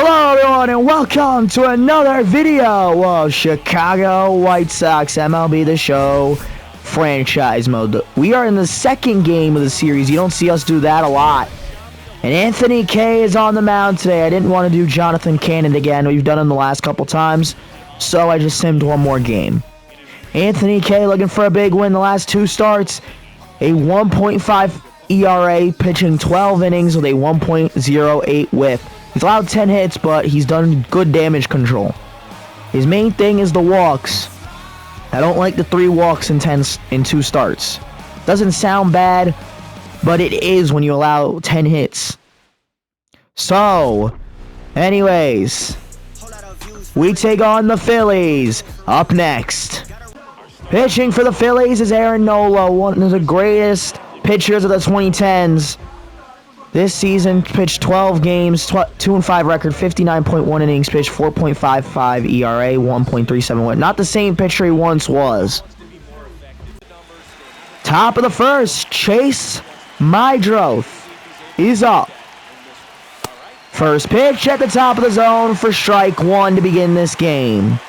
Hello everyone and welcome to another video of Chicago White Sox MLB The Show franchise mode. We are in the second game of the series. You don't see us do that a lot. And Anthony K is on the mound today. I didn't want to do Jonathan Cannon again. We've done him the last couple times. So I just simmed one more game. Anthony K looking for a big win the last two starts. A 1.5 ERA, pitching 12 innings with a 1.08 whip. He's allowed 10 hits, but he's done good damage control. His main thing is the walks. I don't like the 3 walks in 2 starts. Doesn't sound bad, but it is when you allow 10 hits. So, anyways, we take on the Phillies up next. Pitching for the Phillies is Aaron Nola, one of the greatest pitchers of the 2010s. This season, pitched 12 games, 2-5 record, 59.1 innings pitched, 4.55 ERA, 1.37 WHIP. Not the same pitcher he once was. Top of the first, Chase Mydroth is up. First pitch at the top of the zone for strike 1 to begin this game.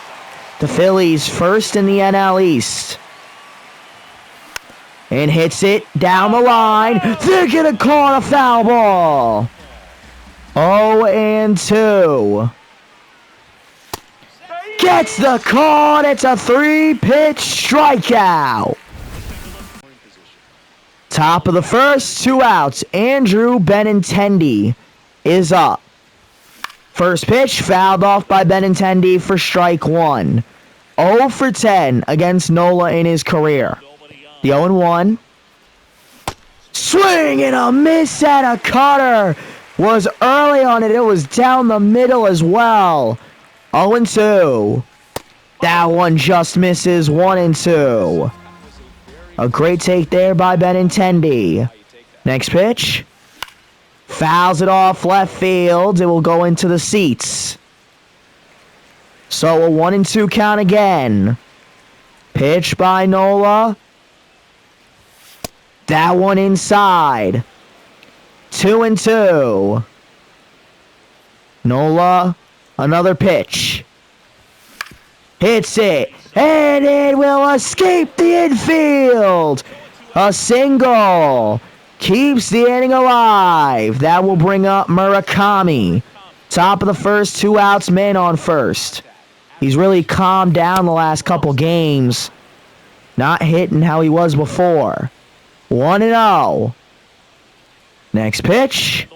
The Phillies first in the NL East. And hits it down the line. They're going to call a foul ball. 0-2. Gets the call, and it's a 3-pitch strikeout. Top of the first, 2 outs. Andrew Benintendi is up. First pitch fouled off by Benintendi for strike 1. 0 for 10 against Nola in his career. The 0-1. Swing and a miss at a cutter. Was early on it. It was down the middle as well. 0-2. That one just misses. 1-2. A great take there by Benintendi. Next pitch. Fouls it off left field. It will go into the seats. So a 1-2 count again. Pitch by Nola. That one inside. 2-2. Nola, another pitch. Hits it, and it will escape the infield. A single. Keeps the inning alive. That will bring up Murakami. Top of the first, 2 outs, man on first. He's really calmed down the last couple games. Not hitting how he was before. 1-0. Next pitch.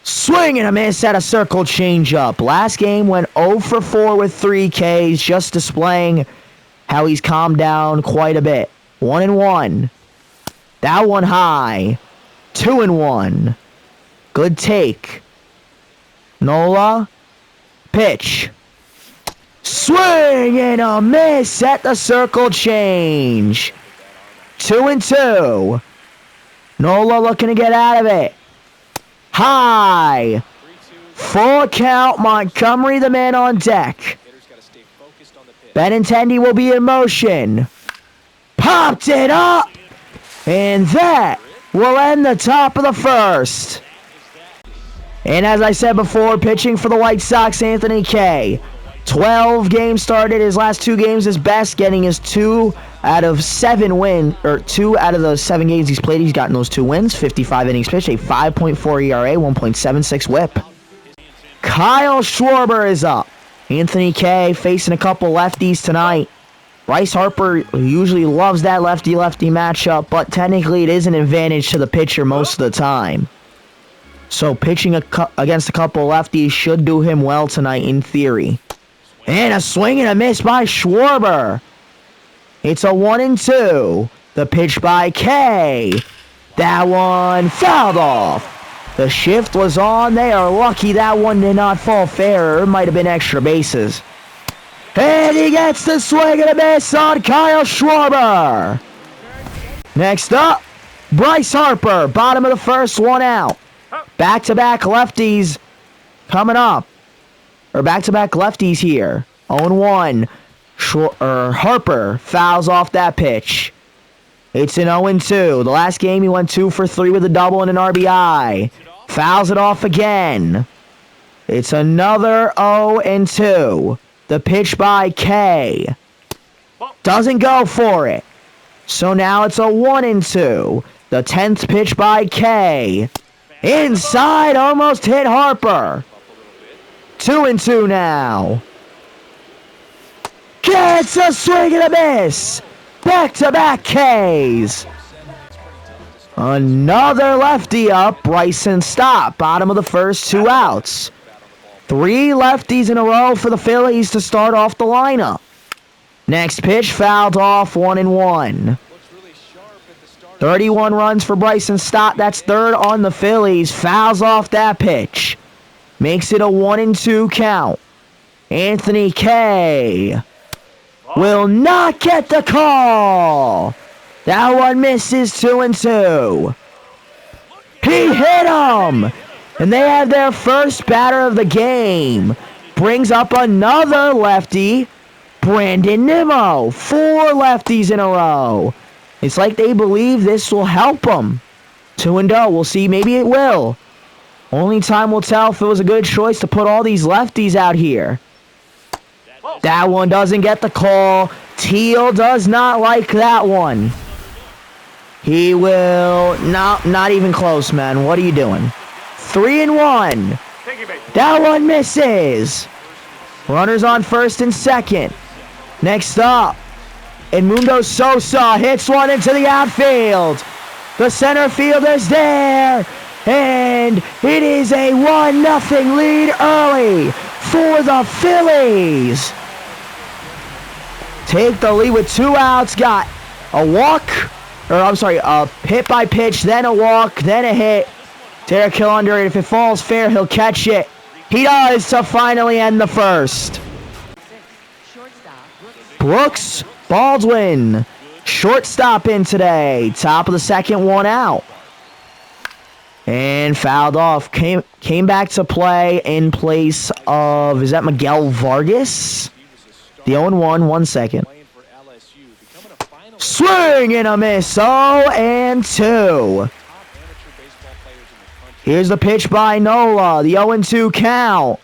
Swing and a miss at a circle changeup. Last game went 0 for 4 with 3 Ks, just displaying how he's calmed down quite a bit. 1-1. That one high. 2-1. Good take. Nola. Pitch. Swing and a miss at the circle change. 2-2. Nola looking to get out of it. High. Full count. Montgomery the man on deck. Benintendi will be in motion. Popped it up. And that will end the top of the first. And as I said before, pitching for the White Sox, Anthony K. 12 games started. His last 2 games his best, getting his 2 out of 7 wins, or 2 out of the 7 games he's played, he's gotten those 2 wins. 55 innings pitched, a 5.4 ERA, 1.76 whip. Kyle Schwarber is up. Anthony K facing a couple lefties tonight. Bryce Harper usually loves that lefty-lefty matchup, but technically it is an advantage to the pitcher most of the time. So pitching against a couple lefties should do him well tonight in theory. And a swing and a miss by Schwarber. It's a 1-2. The pitch by K. That one fouled off. The shift was on. They are lucky that one did not fall fair. It might have been extra bases. And he gets the swing and a miss on Kyle Schwarber. Next up, Bryce Harper. Bottom of the first, 1 out. Back-to-back lefties coming up. Or back-to-back lefties here. 0-1. Harper fouls off that pitch. It's an 0-2. The last game he went 2 for 3 with a double and an RBI. Fouls it off again. It's another 0-2. The pitch by K. Doesn't go for it. So now it's a 1-2. The 10th pitch by K. Inside, almost hit Harper. 2-2 now. Gets a swing and a miss. Back-to-back Ks. Another lefty up. Bryson Stott. Bottom of the first, 2 outs. 3 lefties in a row for the Phillies to start off the lineup. Next pitch fouled off, 1-1. 31 runs for Bryson Stott. That's third on the Phillies. Fouls off that pitch. Makes it a 1-2 count. Anthony K. will not get the call. That one misses, 2-2. He hit him. And they have their first batter of the game. Brings up another lefty, Brandon Nimmo. 4 lefties in a row. It's like they believe this will help them. 2-0. We'll see. Maybe it will. Only time will tell if it was a good choice to put all these lefties out here. That one doesn't get the call. Teal does not like that one. He will... not even close, man. What are you doing? 3-1. That one misses. Runners on first and second. Next up, Edmundo Sosa hits one into the outfield. The center fielder's there. And it is a 1-0 lead early for the Phillies. Take the lead with 2 outs. Got a walk, a hit by pitch, then a walk, then a hit. Derek Hill under it. If it falls fair, he'll catch it. He does to finally end the first. Brooks Baldwin, shortstop in today. Top of the second, 1 out. And fouled off. Came back to play in place of, is that Miguel Vargas? The 0-1, 1 second. Swing and a miss, 0-2. Here's the pitch by Nola, the 0-2 count.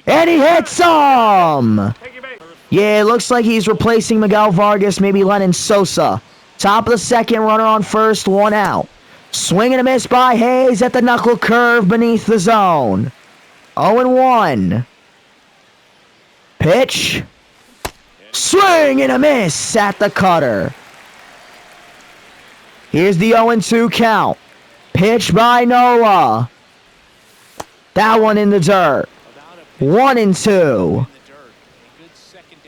And he hits him! Yeah, it looks like he's replacing Miguel Vargas, maybe Lennon Sosa. Top of the second, runner on first, 1 out. Swing and a miss by Hayes at the knuckle curve beneath the zone. 0-1. Pitch. Swing and a miss at the cutter. Here's the 0-2 count. Pitch by Nola. That one in the dirt. 1-2.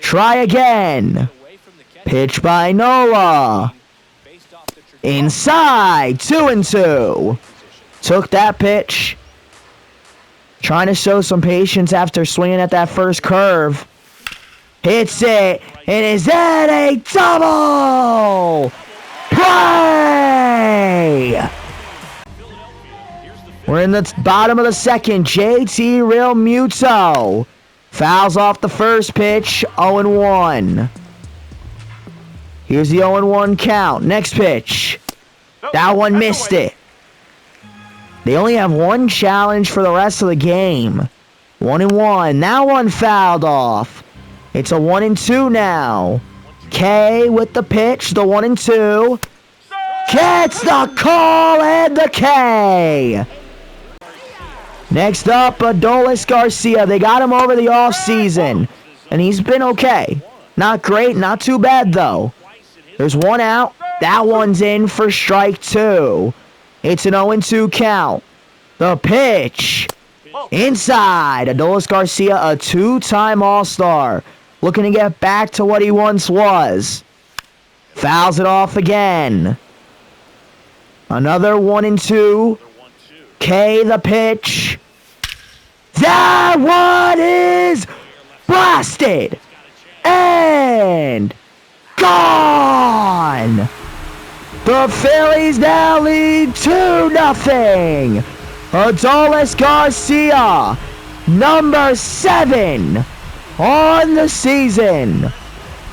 Try again. Pitch by Nola. Inside. 2-2. Took that pitch. Trying to show some patience after swinging at that first curve. Hits it. And is that a double play? We're in the bottom of the second. JT Realmuto fouls off the first pitch. 0-1. Here's the 0-1 count. Next pitch. That one missed it. They only have 1 challenge for the rest of the game. 1-1. That one fouled off. It's a 1-2 now. K with the pitch. The 1-2. Gets the call and the K. Next up, Adolis Garcia. They got him over the offseason, and he's been okay. Not great, not too bad, though. There's 1 out. That one's in for strike 2. It's an 0-2 count. The pitch. Inside. Adolis Garcia, a 2-time All-Star. Looking to get back to what he once was. Fouls it off again. Another 1-2. K the pitch. That one is blasted. And gone. The Phillies now lead 2-0. Adolis Garcia, number 7 on the season.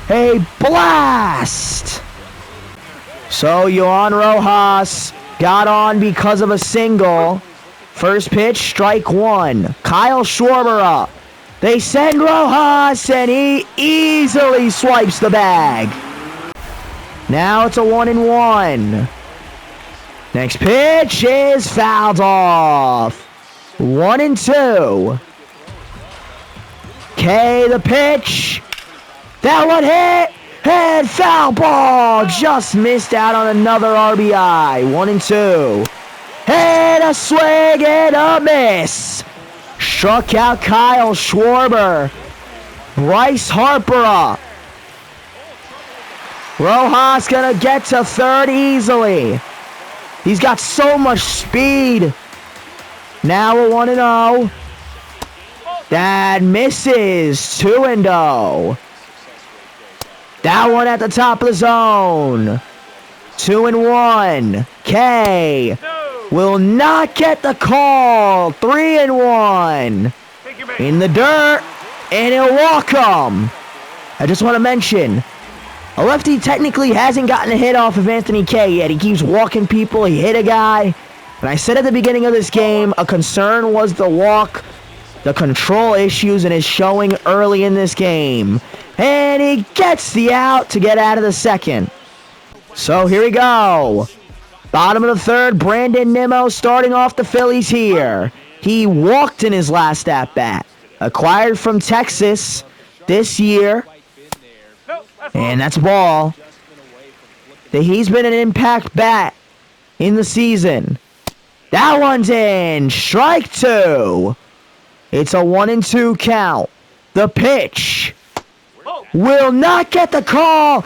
A blast. So Yohan Rojas got on because of a single. First pitch, strike one. Kyle Schwarber up. They send Rojas, and he easily swipes the bag. Now it's a 1-1. Next pitch is fouled off. 1-2. K, the pitch. That one hit. And foul ball. Just missed out on another RBI. 1-2. And a swing and a miss. Struck out Kyle Schwarber. Bryce Harper up. Rojas gonna get to third easily. He's got so much speed. Now we're 1-0. That misses. 2-0. That one at the top of the zone. 2-1. K will not get the call. 3-1. In the dirt. And he'll walk him. I just want to mention, a lefty technically hasn't gotten a hit off of Anthony K yet. He keeps walking people. He hit a guy. And I said at the beginning of this game, a concern was the walk, the control issues, and his showing early in this game. And he gets the out to get out of the second. So here we go. Bottom of the third, Brandon Nimmo starting off the Phillies here. He walked in his last at-bat. Acquired from Texas this year. And that's a ball. He's been an impact bat in the season. That one's in. Strike two. It's a 1-2 count. The pitch will not get the call.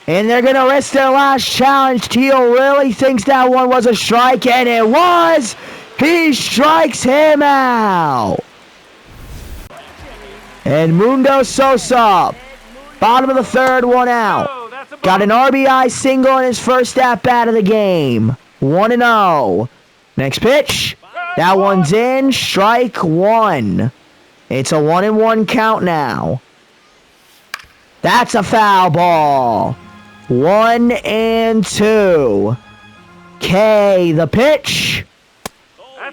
And they're going to risk their last challenge. Teal really thinks that one was a strike, and it was. He strikes him out. And Mundo Sosa, bottom of the third, one out. Got an RBI single in his first at-bat of the game. 1-0. Next pitch. That one's in. Strike one. It's a 1-1 count now. That's a foul ball. 1-2. K, the pitch.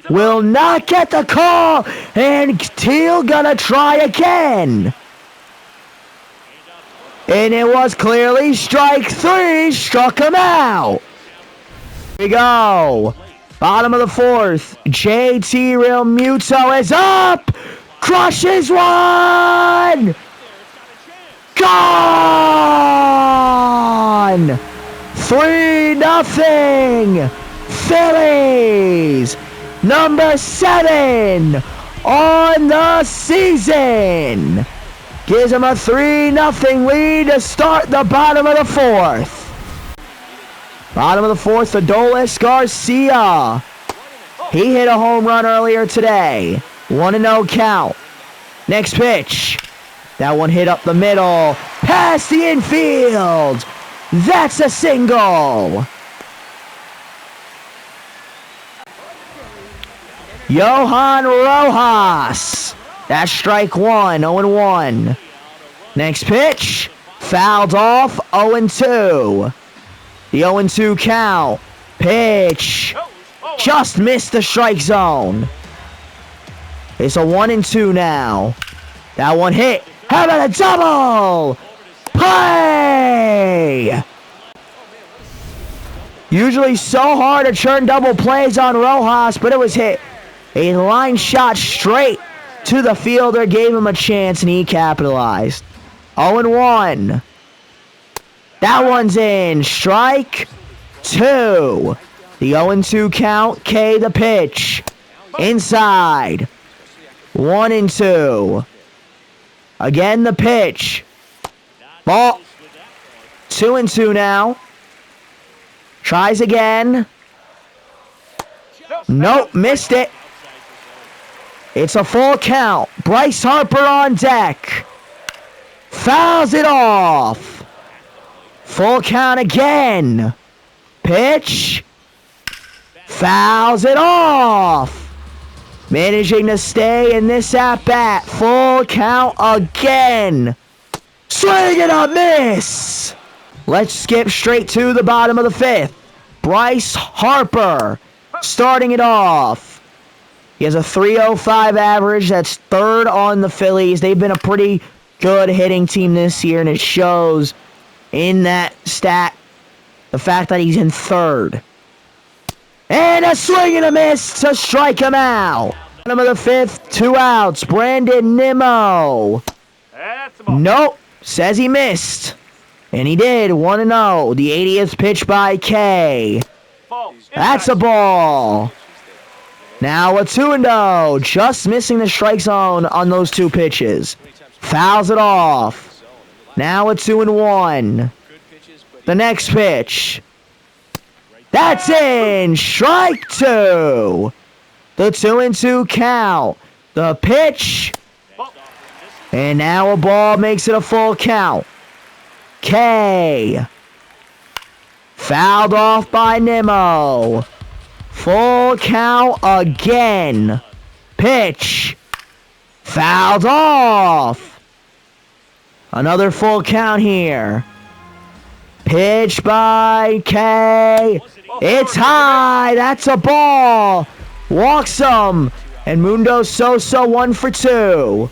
Will not get the call. And Teal gonna try again. And it was clearly strike three. Struck him out. Here we go. Bottom of the fourth. JT Realmuto is up. Crushes one. Gone. 3-0. Phillies. Number 7 on the season. Gives him a 3-0 lead to start the bottom of the fourth. Bottom of the fourth, Adolis Garcia. He hit a home run earlier today. 1-0 count. Next pitch. That one hit up the middle. Past the infield. That's a single. Johan Rojas. That's strike one. 0-1. Next pitch. Fouled off. 0-2. The 0-2 count. Pitch. Just missed the strike zone. It's a 1-2 now. That one hit. How about a double? Play! Usually so hard to turn double plays on Rojas, but it was hit. A line shot straight to the fielder, gave him a chance, and he capitalized. 0-1. That one's in. Strike two. The 0-2 count. K, the pitch. Inside. 1-2. Again, the pitch. Ball. 2-2 now. Tries again. Nope, missed it. It's a full count. Bryce Harper on deck. Fouls it off. Full count again. Pitch. Fouls it off. Managing to stay in this at-bat. Full count again. Swing and a miss. Let's skip straight to the bottom of the fifth. Bryce Harper starting it off. He has a 305 average. That's third on the Phillies. They've been a pretty good hitting team this year, and it shows in that stat the fact that he's in third. And a swing and a miss to strike him out. Bottom of the fifth, 2 outs. Brandon Nimmo. Nope, says he missed. And he did, 1-0. The 80th pitch by K. That's a ball. Now a 2-0. Just missing the strike zone on those 2 pitches. Fouls it off. Now a 2-1. The next pitch. That's in. Strike 2. The 2-2 count. The pitch. And now a ball makes it a full count. K. Fouled off by Nimmo. Full count again. Pitch. Fouled off. Another full count here. Pitch by K. It's high. That's a ball. Walks him. And Mundo Sosa 1 for 2.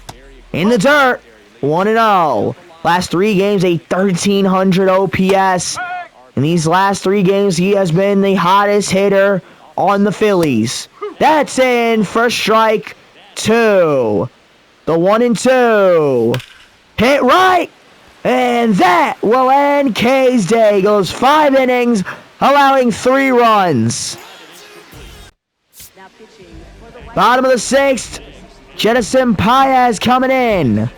In the dirt. 1-0. Last 3 games, a 1,300 OPS. In these last 3 games, he has been the hottest hitter on the Phillies. That's in for strike 2. The 1-2. Hit right. And that will end K's day. Goes 5 innings, allowing 3 runs. Bottom of the 6th, Jedison Paez coming in.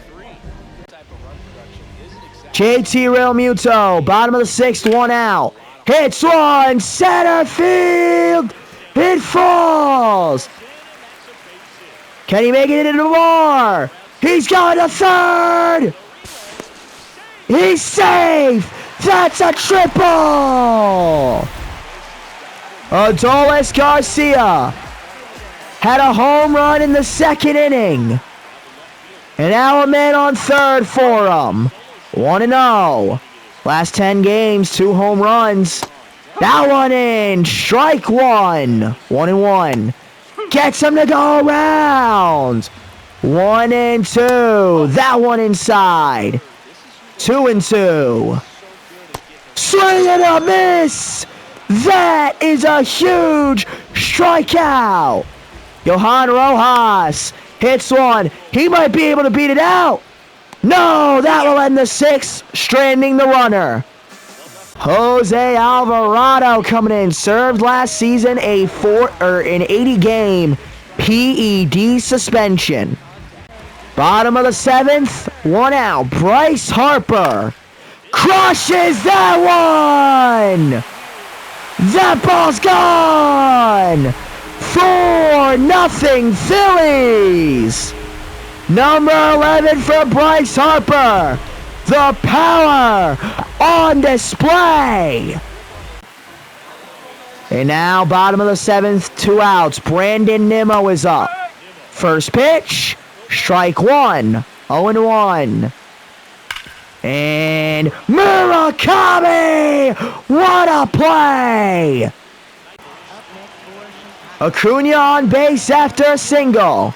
JT Realmuto, bottom of the 6th, 1 out. Hits one, center field. It falls. Can he make it into the bar? He's going to third. He's safe. That's a triple. Adolis Garcia had a home run in the 2nd inning. And now a man on third for him. 1-0. Last 10 games, 2 home runs. That one in. Strike 1. 1-1. Gets him to go around. 1-2. That one inside. 2-2. Swing and a miss. That is a huge strikeout. Johan Rojas hits one. He might be able to beat it out. No, that will end the 6th, stranding the runner. Jose Alvarado coming in. Served last season an 80-game PED suspension. Bottom of the 7th, 1 out. Bryce Harper crushes that one. That ball's gone. 4-0 Phillies. Number 11 for Bryce Harper. The power on display. And now, bottom of the 7th, 2 outs. Brandon Nimmo is up. First pitch, strike 1. 0-1. And Murakami! What a play! Acuna on base after a single.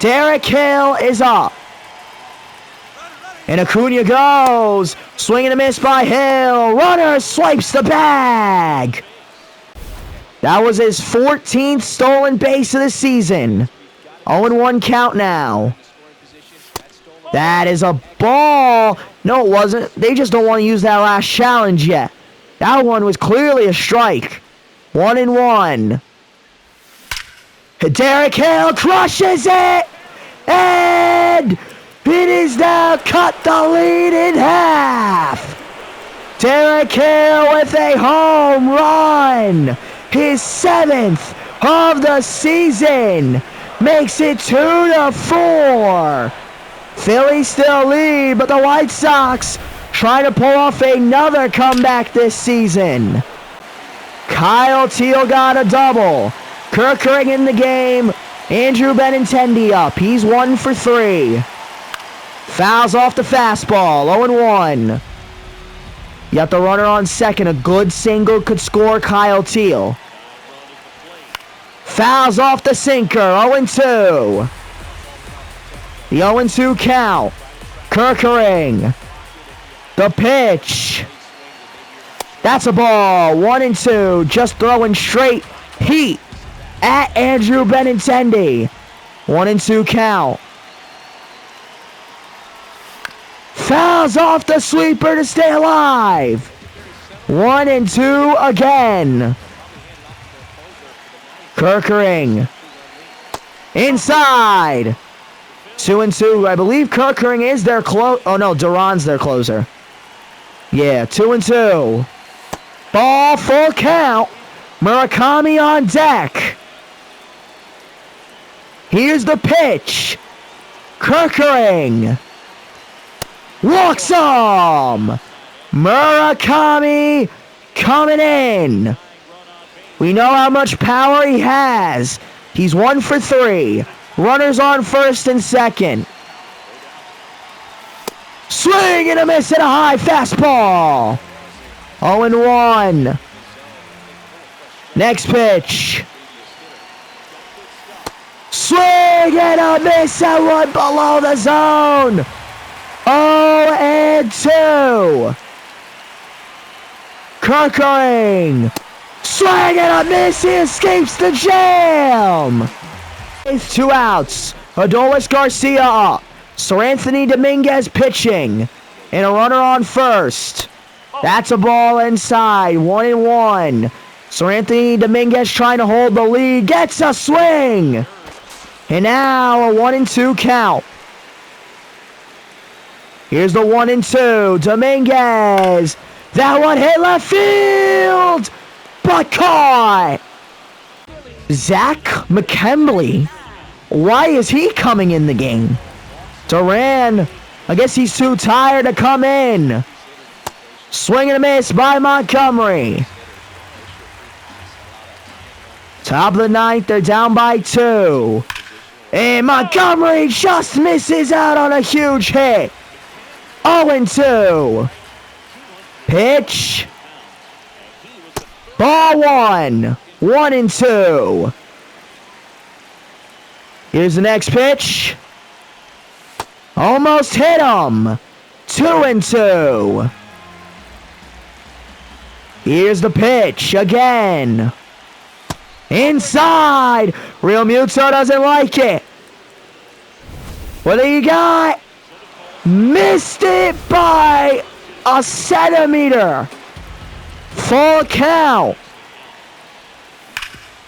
Derek Hill is up. And Acuna goes. Swing and a miss by Hill. Runner swipes the bag. That was his 14th stolen base of the season. 0-1 count now. That is a ball. No, it wasn't. They just don't want to use that last challenge yet. That one was clearly a strike. 1-1. Derek Hill crushes it. And it is now cut the lead in half. Derek Hill with a home run. His 7th of the season. Makes it 2-4. Phillies still lead, but the White Sox trying to pull off another comeback this season. Kyle Teal got a double. Kirkering in the game. Andrew Benintendi up. He's 1 for 3. Fouls off the fastball. 0-1. You got the runner on second. A good single could score Kyle Teal. Fouls off the sinker. 0-2. The 0-2 count. Kerkering. The pitch. That's a ball. 1-2. Just throwing straight heat at Andrew Benintendi. 1-2 count. Fouls off the sweeper to stay alive. 1-2 again. Kerkering. Inside. 2-2. I believe Kerkering is their oh no, Duran's their closer. Yeah, 2-2. Ball, full count. Murakami on deck. Here's the pitch. Kerkering. Walks him. Murakami coming in. We know how much power he has. He's 1 for 3. Runners on first and second. Swing and a miss at a high fastball. 0-1. Next pitch. Swing and a miss at one below the zone. 0-2. Kerkering. Swing and a miss. He escapes the jam. 2 outs. Adolis Garcia up. Sir Anthony Dominguez pitching. And a runner on first. That's a ball inside. 1-1. Sir Anthony Dominguez trying to hold the lead. Gets a swing. And now a 1-2 count. Here's the 1-2. Dominguez. That one hit left field. But caught. Zach McKembley. Why is he coming in the game? Duran. I guess he's too tired to come in. Swing and a miss by Montgomery. Top of the 9th. They're down by 2. And Montgomery just misses out on a huge hit. 0-2. Pitch. Ball 1. 1-2. Here's the next pitch. Almost hit him. 2-2. Here's the pitch again. Inside. Real Muto doesn't like it. What do you got? Missed it by a centimeter. Full count.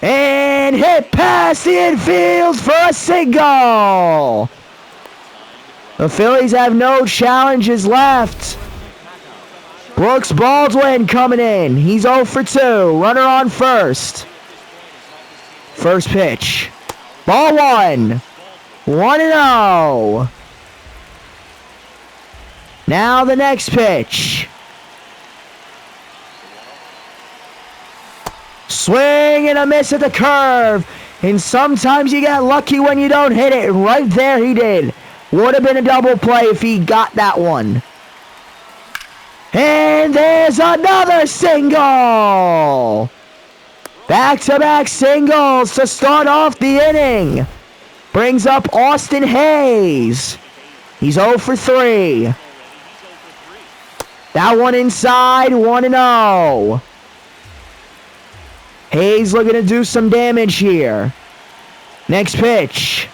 And hit past the infield for a single. The Phillies have no challenges left. Brooks Baldwin coming in. He's 0 for 2. Runner on first. First pitch. Ball 1. 1-0. Now the next pitch. Swing and a miss at the curve. And sometimes you get lucky when you don't hit it. And right there he did. Would have been a double play if he got that one. And there's another single. Back-to-back singles to start off the inning. Brings up Austin Hayes. He's 0 for 3. That one inside, 1-0. Hayes looking to do some damage here. Next pitch.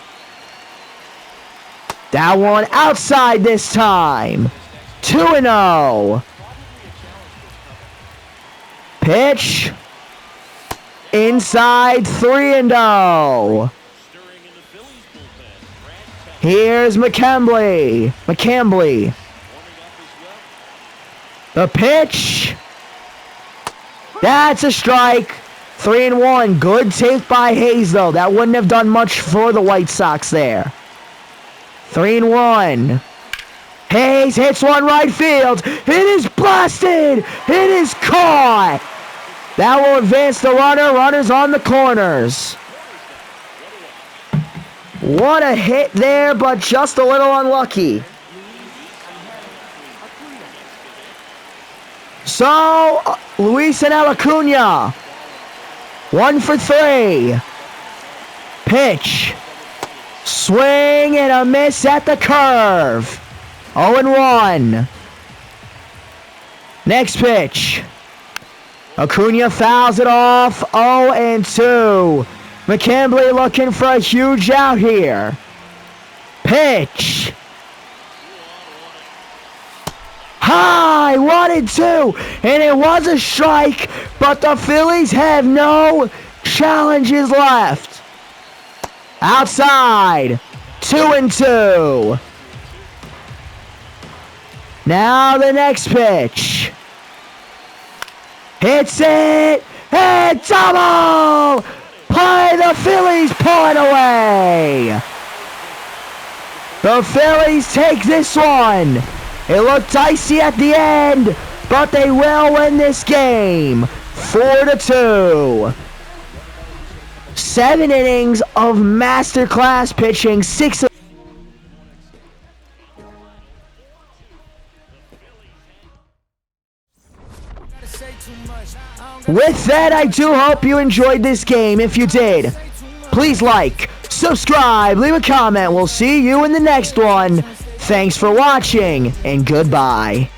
That one outside this time. 2-0. Pitch. Inside, 3-0. Here's McCambly. The pitch. That's a strike. 3-1. Good take by Hayes, though. That wouldn't have done much for the White Sox there. 3-1. Hayes hits one right field. It is blasted. It is caught. That will advance the runner. Runners on the corners. What a hit there, but just a little unlucky. So, Luis and Acuna, 1 for 3. Pitch. Swing and a miss at the curve. 0-1. Next pitch. Acuna fouls it off. 0-2. McKinley looking for a huge out here. Pitch. High, 1-2. And it was a strike, but the Phillies have no challenges left. Outside. 2-2. Now the next pitch. Hits it. And double. Play, the Phillies pull it away. The Phillies take this one. It looked dicey at the end, but they will win this game. 4-2. 7 innings of masterclass pitching. 6. With that, I do hope you enjoyed this game. If you did, please like, subscribe, leave a comment. We'll see you in the next one. Thanks for watching, and goodbye.